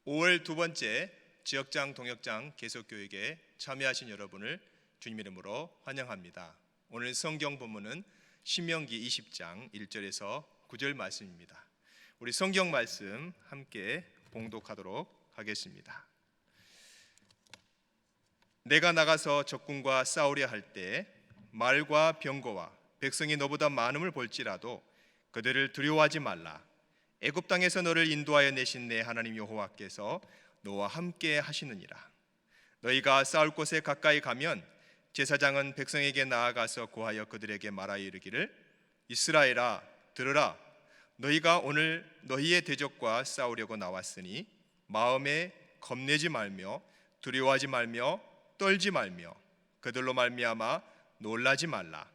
5월 두 번째 지역장 동역장 계속교육에 참여하신 여러분을 주님 이름으로 환영합니다. 오늘 성경 본문은 신명기 20장 1절에서 9절 말씀입니다. 우리 성경 말씀 함께 봉독하도록 하겠습니다. 내가 나가서 적군과 싸우려 할 때 말과 병거와 백성이 너보다 많음을 볼지라도 그들을 두려워하지 말라. 애굽 땅에서 너를 인도하여 내신 내 하나님 여호와께서 너와 함께 하시느니라. 너희가 싸울 곳에 가까이 가면 제사장은 백성에게 나아가서 고하여 그들에게 말하여 이르기를 이스라엘아 들으라. 너희가 오늘 너희의 대적과 싸우려고 나왔으니 마음에 겁내지 말며 두려워하지 말며 떨지 말며 그들로 말미암아 놀라지 말라.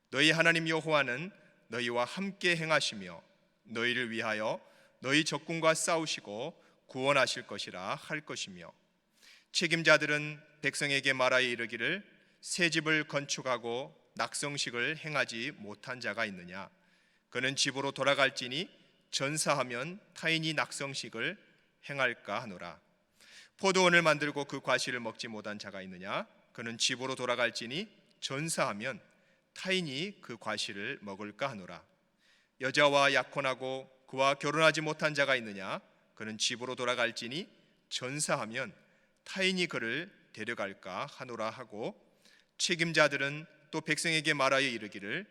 너희 하나님 여호와는 너희와 함께 행하시며 너희를 위하여 너희 적군과 싸우시고 구원하실 것이라 할 것이며 책임자들은 백성에게 말하여 이르기를 새 집을 건축하고 낙성식을 행하지 못한 자가 있느냐. 그는 집으로 돌아갈지니 전사하면 타인이 낙성식을 행할까 하노라. 포도원을 만들고 그 과실을 먹지 못한 자가 있느냐. 그는 집으로 돌아갈지니 전사하면 타인이 그 과실을 먹을까 하노라. 여자와 약혼하고 그와 결혼하지 못한 자가 있느냐. 그는 집으로 돌아갈지니 전사하면 타인이 그를 데려갈까 하노라 하고 책임자들은 또 백성에게 말하여 이르기를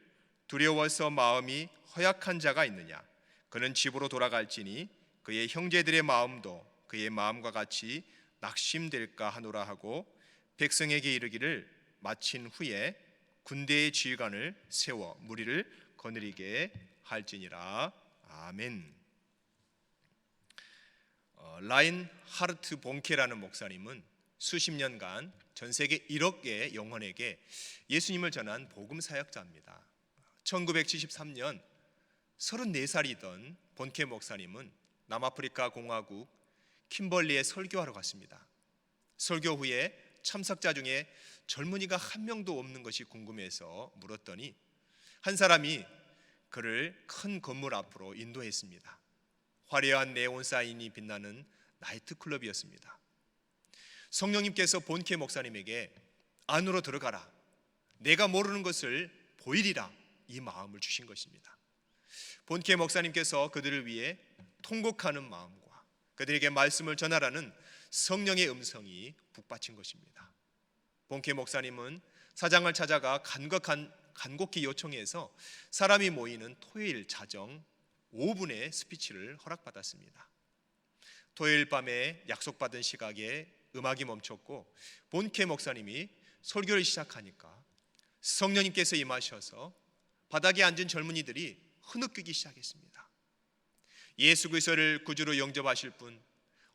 두려워서 마음이 허약한 자가 있느냐. 그는 집으로 돌아갈지니 그의 형제들의 마음도 그의 마음과 같이 낙심될까 하노라 하고 백성에게 이르기를 마친 후에 군대의 지휘관을 세워 무리를 거느리게 할지니라. 아멘. 라인 하르트 본케라는 목사님은 수십 년간 전 세계 1억 개의 영혼에게 예수님을 전한 복음 사역자입니다. 1973년 34살이던 본케 목사님은 남아프리카 공화국 킴벌리에 설교하러 갔습니다. 설교 후에 참석자 중에 젊은이가 한 명도 없는 것이 궁금해서 물었더니 한 사람이 그를 큰 건물 앞으로 인도했습니다. 화려한 네온 사인이 빛나는 나이트클럽이었습니다. 성령님께서 본케 목사님에게 안으로 들어가라, 내가 모르는 것을 보이리라, 이 마음을 주신 것입니다. 본케 목사님께서 그들을 위해 통곡하는 마음과 그들에게 말씀을 전하라는 성령의 음성이 북받친 것입니다. 본케 목사님은 사장을 찾아가 간곡히 요청해서 사람이 모이는 토요일 자정 5분의 스피치를 허락받았습니다. 토요일 밤에 약속받은 시각에 음악이 멈췄고 본케 목사님이 설교를 시작하니까 성령님께서 임하셔서 바닥에 앉은 젊은이들이 흐느끼기 시작했습니다. 예수 그리스도를 구주로 영접하실 분,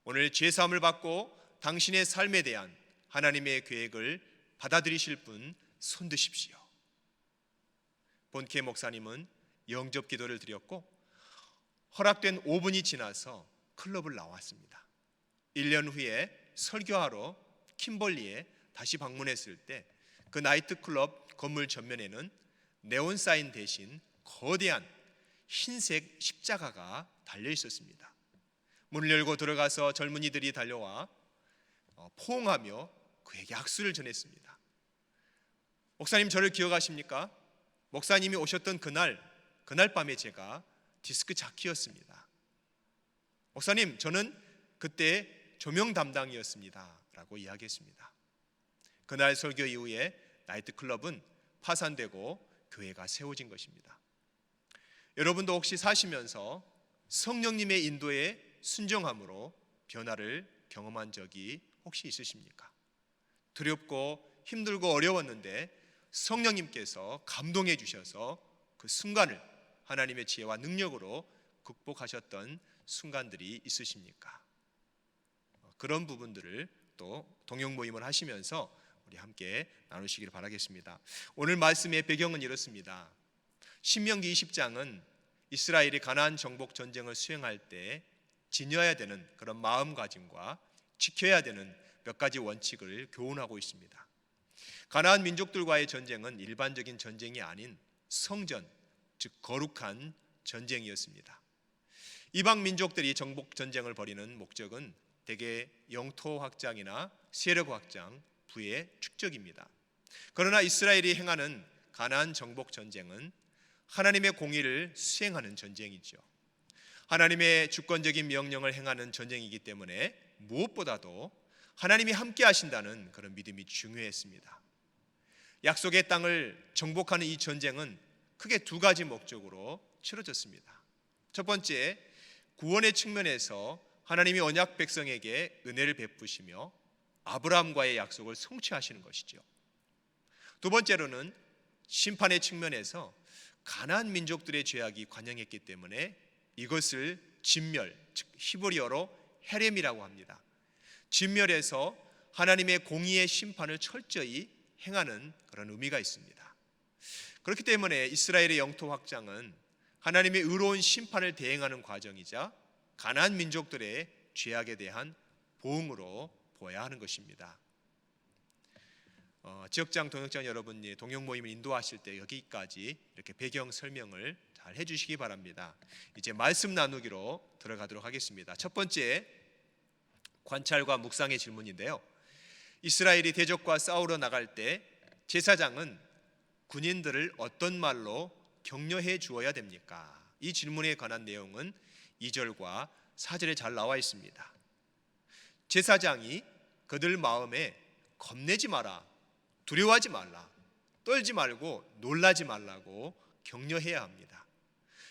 오늘 죄사함을 받고 당신의 삶에 대한 하나님의 계획을 받아들이실 분 손 드십시오. 본케 목사님은 영접 기도를 드렸고 허락된 5분이 지나서 클럽을 나왔습니다. 1년 후에 설교하러 킴벌리에 다시 방문했을 때 그 나이트클럽 건물 전면에는 네온사인 대신 거대한 흰색 십자가가 달려 있었습니다. 문을 열고 들어가서 젊은이들이 달려와 포옹하며 그에게 악수를 전했습니다. 목사님 저를 기억하십니까? 목사님이 오셨던 그날 밤에 제가 디스크 자키였습니다. 목사님 저는 그때 조명 담당이었습니다 라고 이야기했습니다. 그날 설교 이후에 나이트클럽은 파산되고 교회가 세워진 것입니다. 여러분도 혹시 사시면서 성령님의 인도에 순종함으로 변화를 경험한 적이 혹시 있으십니까? 두렵고 힘들고 어려웠는데 성령님께서 감동해 주셔서 그 순간을 하나님의 지혜와 능력으로 극복하셨던 순간들이 있으십니까? 그런 부분들을 또 동역 모임을 하시면서 우리 함께 나누시길 바라겠습니다. 오늘 말씀의 배경은 이렇습니다. 신명기 20장은 이스라엘이 가나안 정복 전쟁을 수행할 때 지녀야 되는 그런 마음가짐과 지켜야 되는 몇 가지 원칙을 교훈하고 있습니다. 가나안 민족들과의 전쟁은 일반적인 전쟁이 아닌 성전, 즉 거룩한 전쟁이었습니다. 이방 민족들이 정복 전쟁을 벌이는 목적은 대개 영토 확장이나 세력 확장, 부의 축적입니다. 그러나 이스라엘이 행하는 가나안 정복 전쟁은 하나님의 공의를 수행하는 전쟁이죠. 하나님의 주권적인 명령을 행하는 전쟁이기 때문에 무엇보다도 하나님이 함께 하신다는 그런 믿음이 중요했습니다. 약속의 땅을 정복하는 이 전쟁은 크게 두 가지 목적으로 치러졌습니다. 첫 번째, 구원의 측면에서 하나님이 언약 백성에게 은혜를 베푸시며 아브라함과의 약속을 성취하시는 것이죠. 두 번째로는 심판의 측면에서 가나안 민족들의 죄악이 관영했기 때문에 이것을 진멸, 즉 히브리어로 헤렘이라고 합니다. 진멸해서 하나님의 공의의 심판을 철저히 행하는 그런 의미가 있습니다. 그렇기 때문에 이스라엘의 영토 확장은 하나님의 의로운 심판을 대행하는 과정이자 가나안 민족들의 죄악에 대한 보응으로 보아야 하는 것입니다. 지역장, 동역장 여러분이 동역 모임을 인도하실 때 여기까지 이렇게 배경 설명을 잘 해주시기 바랍니다. 이제 말씀 나누기로 들어가도록 하겠습니다. 첫 번째, 관찰과 묵상의 질문인데요. 이스라엘이 대적과 싸우러 나갈 때 제사장은 군인들을 어떤 말로 격려해 주어야 됩니까? 이 질문에 관한 내용은 2절과 4절에 잘 나와 있습니다. 제사장이 그들 마음에 겁내지 마라, 두려워하지 말라, 떨지 말고 놀라지 말라고 격려해야 합니다.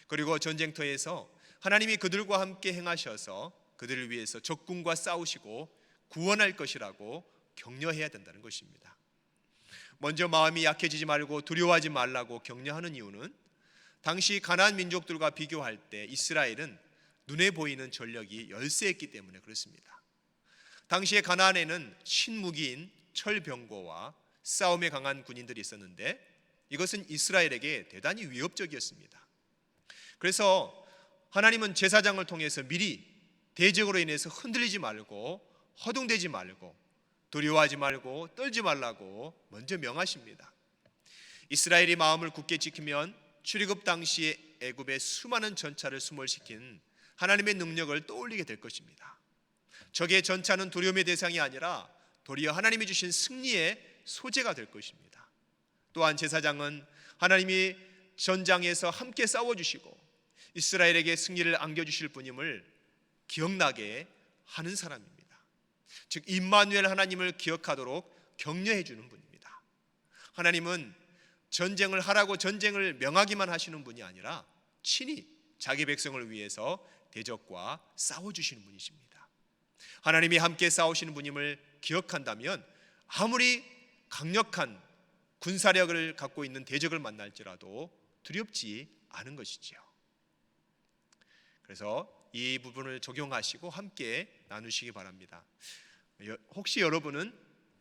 그리고 전쟁터에서 하나님이 그들과 함께 행하셔서 그들을 위해서 적군과 싸우시고 구원할 것이라고 격려해야 된다는 것입니다. 먼저 마음이 약해지지 말고 두려워하지 말라고 격려하는 이유는 당시 가나안 민족들과 비교할 때 이스라엘은 눈에 보이는 전력이 열세했기 때문에 그렇습니다. 당시에 가나안에는 신무기인 철병거와 싸움에 강한 군인들이 있었는데 이것은 이스라엘에게 대단히 위협적이었습니다. 그래서 하나님은 제사장을 통해서 미리 대적으로 인해서 흔들리지 말고 허둥대지 말고 두려워하지 말고 떨지 말라고 먼저 명하십니다. 이스라엘이 마음을 굳게 지키면 출애굽 당시에 애굽의 수많은 전차를 수몰시킨 하나님의 능력을 떠올리게 될 것입니다. 적의 전차는 두려움의 대상이 아니라 도리어 하나님이 주신 승리의 소재가 될 것입니다. 또한 제사장은 하나님이 전장에서 함께 싸워주시고 이스라엘에게 승리를 안겨주실 분임을 기억나게 하는 사람입니다. 즉 임마누엘 하나님을 기억하도록 격려해 주는 분입니다. 하나님은 전쟁을 하라고 전쟁을 명하기만 하시는 분이 아니라 친히 자기 백성을 위해서 대적과 싸워주시는 분이십니다. 하나님이 함께 싸우시는 분임을 기억한다면 아무리 강력한 군사력을 갖고 있는 대적을 만날지라도 두렵지 않은 것이지요. 그래서 이 부분을 적용하시고 함께 나누시기 바랍니다. 혹시 여러분은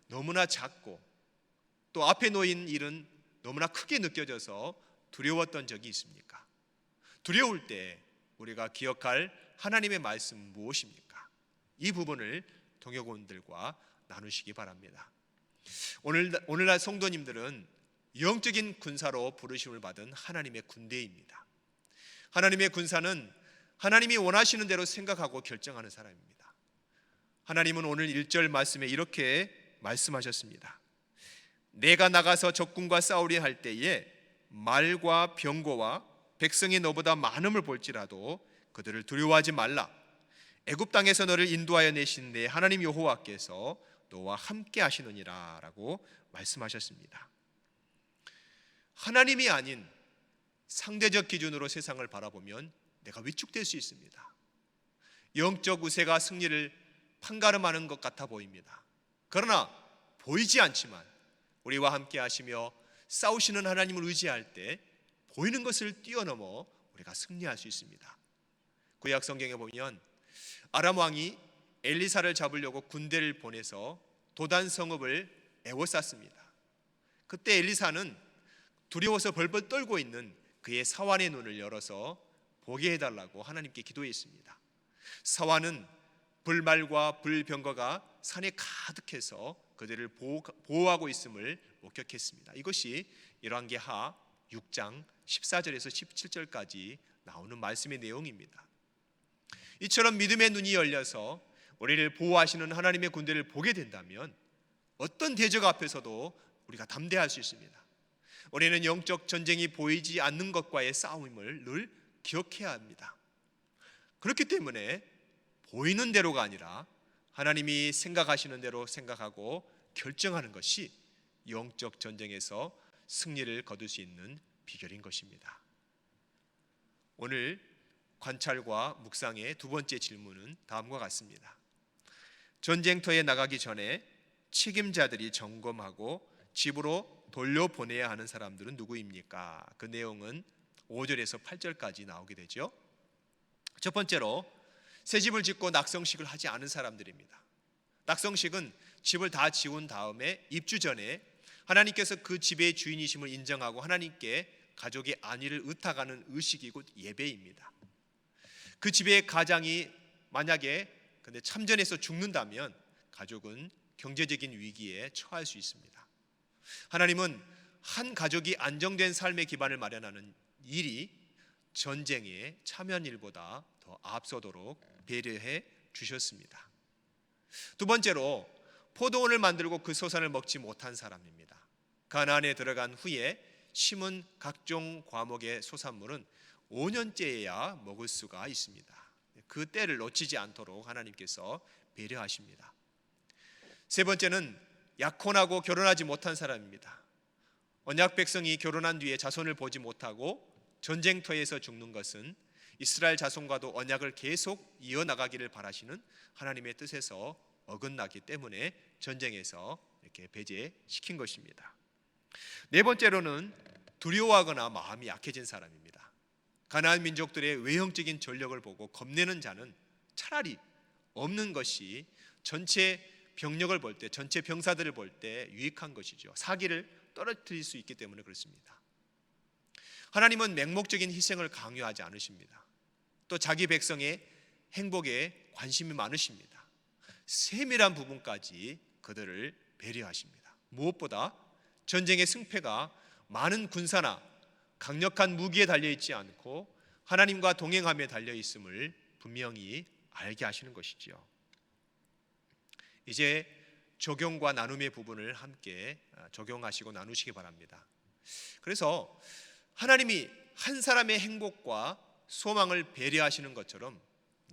너무나 작고 또 앞에 놓인 일은 너무나 크게 느껴져서 두려웠던 적이 있습니까? 두려울 때 우리가 기억할 하나님의 말씀 무엇입니까? 이 부분을 동역원들과 나누시기 바랍니다. 오늘날 성도님들은 영적인 군사로 부르심을 받은 하나님의 군대입니다. 하나님의 군사는 하나님이 원하시는 대로 생각하고 결정하는 사람입니다. 하나님은 오늘 1절 말씀에 이렇게 말씀하셨습니다. 내가 나가서 적군과 싸우려 할 때에 말과 병거와 백성이 너보다 많음을 볼지라도 그들을 두려워하지 말라. 애굽 땅에서 너를 인도하여 내신 내 하나님 여호와께서 너와 함께 하시느니라 라고 말씀하셨습니다. 하나님이 아닌 상대적 기준으로 세상을 바라보면 내가 위축될 수 있습니다. 영적 우세가 승리를 판가름하는 것 같아 보입니다. 그러나 보이지 않지만 우리와 함께 하시며 싸우시는 하나님을 의지할 때 보이는 것을 뛰어넘어 우리가 승리할 수 있습니다. 구약 성경에 보면 아람 왕이 엘리사를 잡으려고 군대를 보내서 도단 성읍을 에워쌌습니다. 그때 엘리사는 두려워서 벌벌 떨고 있는 그의 사환의 눈을 열어서 보게 해달라고 하나님께 기도했습니다. 사환은 불말과 불병거가 산에 가득해서 그들을 보호하고 있음을 목격했습니다. 이것이 열왕기하 6장 14절에서 17절까지 나오는 말씀의 내용입니다. 이처럼 믿음의 눈이 열려서 우리를 보호하시는 하나님의 군대를 보게 된다면 어떤 대적 앞에서도 우리가 담대할 수 있습니다. 우리는 영적 전쟁이 보이지 않는 것과의 싸움을 늘 기억해야 합니다. 그렇기 때문에 보이는 대로가 아니라 하나님이 생각하시는 대로 생각하고 결정하는 것이 영적 전쟁에서 승리를 거둘 수 있는 비결인 것입니다. 오늘 관찰과 묵상의 두 번째 질문은 다음과 같습니다. 전쟁터에 나가기 전에 책임자들이 점검하고 집으로 돌려보내야 하는 사람들은 누구입니까? 그 내용은 5절에서 8절까지 나오게 되죠. 첫 번째로 새 집을 짓고 낙성식을 하지 않은 사람들입니다. 낙성식은 집을 다 지은 다음에 입주 전에 하나님께서 그 집의 주인이심을 인정하고 하나님께 가족의 안위를 의탁하는 의식이고 예배입니다. 그 집의 가장이 만약에 근데 참전해서 죽는다면 가족은 경제적인 위기에 처할 수 있습니다. 하나님은 한 가족이 안정된 삶의 기반을 마련하는 일이 전쟁에 참여한 일보다 더 앞서도록 배려해 주셨습니다. 두 번째로 포도원을 만들고 그 소산을 먹지 못한 사람입니다. 가나안에 들어간 후에 심은 각종 과목의 소산물은 5년째야 먹을 수가 있습니다. 그 때를 놓치지 않도록 하나님께서 배려하십니다. 세 번째는 약혼하고 결혼하지 못한 사람입니다. 언약 백성이 결혼한 뒤에 자손을 보지 못하고 전쟁터에서 죽는 것은 이스라엘 자손과도 언약을 계속 이어나가기를 바라시는 하나님의 뜻에서 어긋나기 때문에 전쟁에서 이렇게 배제시킨 것입니다. 네 번째로는 두려워하거나 마음이 약해진 사람입니다. 가나안 민족들의 외형적인 전력을 보고 겁내는 자는 차라리 없는 것이 전체 병력을 볼 때, 전체 병사들을 볼 때 유익한 것이죠. 사기를 떨어뜨릴 수 있기 때문에 그렇습니다. 하나님은 맹목적인 희생을 강요하지 않으십니다. 또 자기 백성의 행복에 관심이 많으십니다. 세밀한 부분까지 그들을 배려하십니다. 무엇보다 전쟁의 승패가 많은 군사나 강력한 무기에 달려있지 않고 하나님과 동행함에 달려있음을 분명히 알게 하시는 것이지요. 이제 적용과 나눔의 부분을 함께 적용하시고 나누시기 바랍니다. 그래서 하나님이 한 사람의 행복과 소망을 배려하시는 것처럼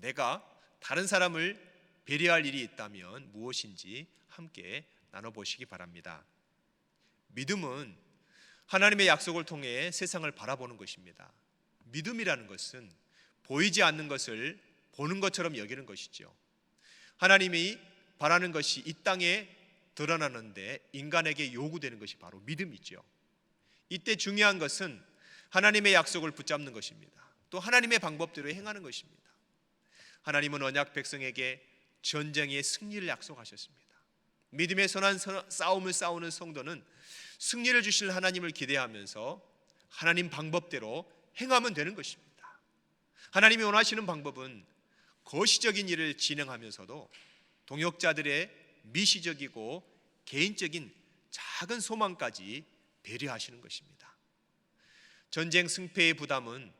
내가 다른 사람을 배려할 일이 있다면 무엇인지 함께 나눠보시기 바랍니다. 믿음은 하나님의 약속을 통해 세상을 바라보는 것입니다. 믿음이라는 것은 보이지 않는 것을 보는 것처럼 여기는 것이죠. 하나님이 바라는 것이 이 땅에 드러나는데 인간에게 요구되는 것이 바로 믿음이죠. 이때 중요한 것은 하나님의 약속을 붙잡는 것입니다. 또 하나님의 방법대로 행하는 것입니다. 하나님은 언약 백성에게 전쟁의 승리를 약속하셨습니다. 믿음의 선한 싸움을 싸우는 성도는 승리를 주실 하나님을 기대하면서 하나님 방법대로 행하면 되는 것입니다. 하나님이 원하시는 방법은 거시적인 일을 진행하면서도 동역자들의 미시적이고 개인적인 작은 소망까지 배려하시는 것입니다. 전쟁 승패의 부담은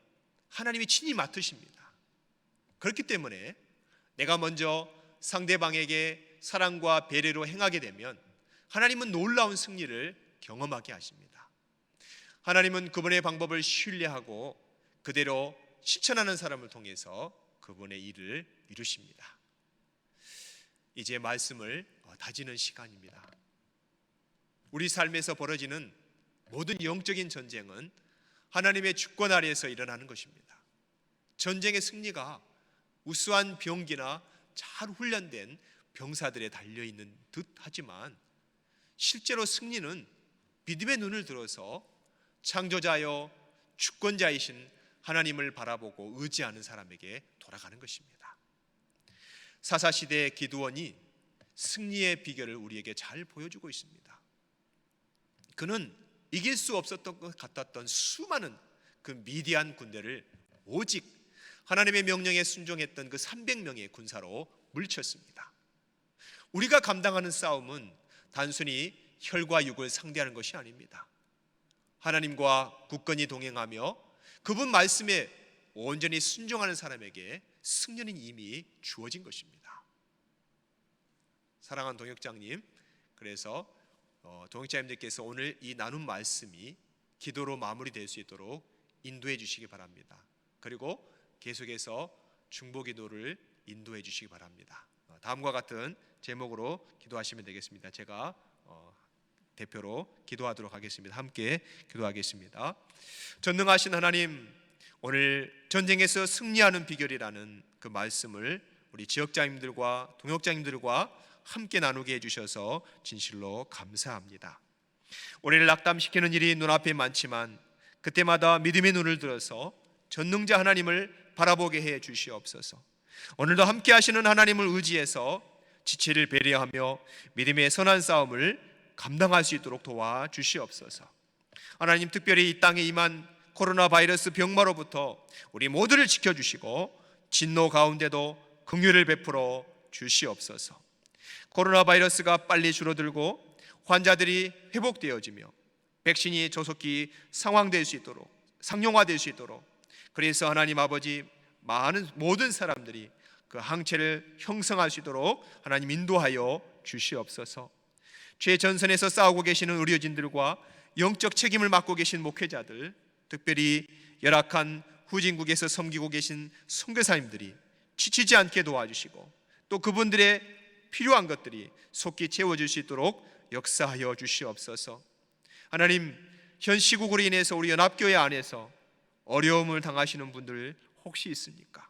하나님이 친히 맡으십니다. 그렇기 때문에 내가 먼저 상대방에게 사랑과 배려로 행하게 되면 하나님은 놀라운 승리를 경험하게 하십니다. 하나님은 그분의 방법을 신뢰하고 그대로 실천하는 사람을 통해서 그분의 일을 이루십니다. 이제 말씀을 다지는 시간입니다. 우리 삶에서 벌어지는 모든 영적인 전쟁은 하나님의 주권 아래에서 일어나는 것입니다. 전쟁의 승리가 우수한 병기나 잘 훈련된 병사들에 달려있는 듯 하지만 실제로 승리는 믿음의 눈을 들어서 창조자여 주권자이신 하나님을 바라보고 의지하는 사람에게 돌아가는 것입니다. 사사시대의 기드온이 승리의 비결을 우리에게 잘 보여주고 있습니다. 그는 이길 수 없었던 것 같았던 수많은 그 미디안 군대를 오직 하나님의 명령에 순종했던 그 300명의 군사로 물리쳤습니다. 우리가 감당하는 싸움은 단순히 혈과 육을 상대하는 것이 아닙니다. 하나님과 굳건히 동행하며 그분 말씀에 온전히 순종하는 사람에게 승리는 이미 주어진 것입니다. 사랑하는 동역장님, 그래서 동역장님들께서 오늘 이 나눈 말씀이 기도로 마무리될 수 있도록 인도해 주시기 바랍니다. 그리고 계속해서 중보기도를 인도해 주시기 바랍니다. 다음과 같은 제목으로 기도하시면 되겠습니다. 제가 대표로 기도하도록 하겠습니다. 함께 기도하겠습니다. 전능하신 하나님, 오늘 전쟁에서 승리하는 비결이라는 그 말씀을 우리 지역장님들과 동역장님들과 함께 나누게 해주셔서 진실로 감사합니다. 우리를 낙담시키는 일이 눈앞에 많지만 그때마다 믿음의 눈을 들어서 전능자 하나님을 바라보게 해 주시옵소서. 오늘도 함께 하시는 하나님을 의지해서 지체를 배려하며 믿음의 선한 싸움을 감당할 수 있도록 도와주시옵소서. 하나님, 특별히 이 땅에 임한 코로나 바이러스 병마로부터 우리 모두를 지켜주시고 진노 가운데도 긍휼을 베풀어 주시옵소서. 코로나 바이러스가 빨리 줄어들고 환자들이 회복되어지며 백신이 조속히 상용화될 수 있도록, 그래서 하나님 아버지, 모든 사람들이 그 항체를 형성할 수 있도록 하나님 인도하여 주시옵소서. 최전선에서 싸우고 계시는 의료진들과 영적 책임을 맡고 계신 목회자들, 특별히 열악한 후진국에서 섬기고 계신 선교사님들이 지치지 않게 도와주시고 또 그분들의 필요한 것들이 속히 채워질 수 있도록 역사하여 주시옵소서. 하나님, 현 시국으로 인해서 우리 연합교회 안에서 어려움을 당하시는 분들 혹시 있습니까?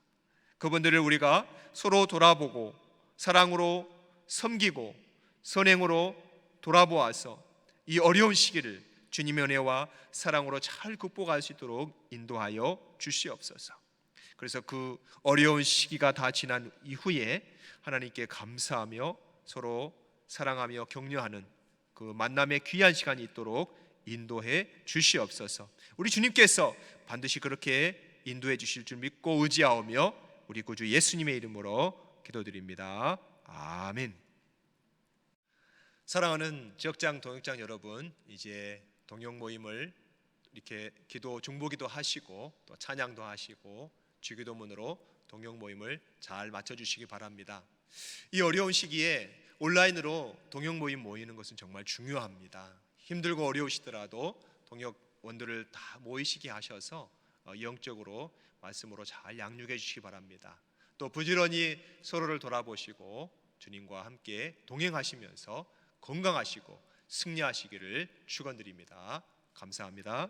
그분들을 우리가 서로 돌아보고 사랑으로 섬기고 선행으로 돌아보아서 이 어려운 시기를 주님의 은혜와 사랑으로 잘 극복할 수 있도록 인도하여 주시옵소서. 그래서 그 어려운 시기가 다 지난 이후에 하나님께 감사하며 서로 사랑하며 격려하는 그 만남의 귀한 시간이 있도록 인도해 주시옵소서. 우리 주님께서 반드시 그렇게 인도해 주실 줄 믿고 의지하오며 우리 구주 예수님의 이름으로 기도드립니다. 아멘. 사랑하는 지역장 동역장 여러분, 이제 동역 모임을 이렇게 기도 중보기도 하시고 또 찬양도 하시고 주기도문으로 동역 모임을 잘 마쳐 주시기 바랍니다. 이 어려운 시기에 온라인으로 동역 모임 모이는 것은 정말 중요합니다. 힘들고 어려우시더라도 동역원들을 다 모이시게 하셔서 영적으로 말씀으로 잘 양육해 주시기 바랍니다. 또 부지런히 서로를 돌아보시고 주님과 함께 동행하시면서 건강하시고 승리하시기를 축원드립니다. 감사합니다.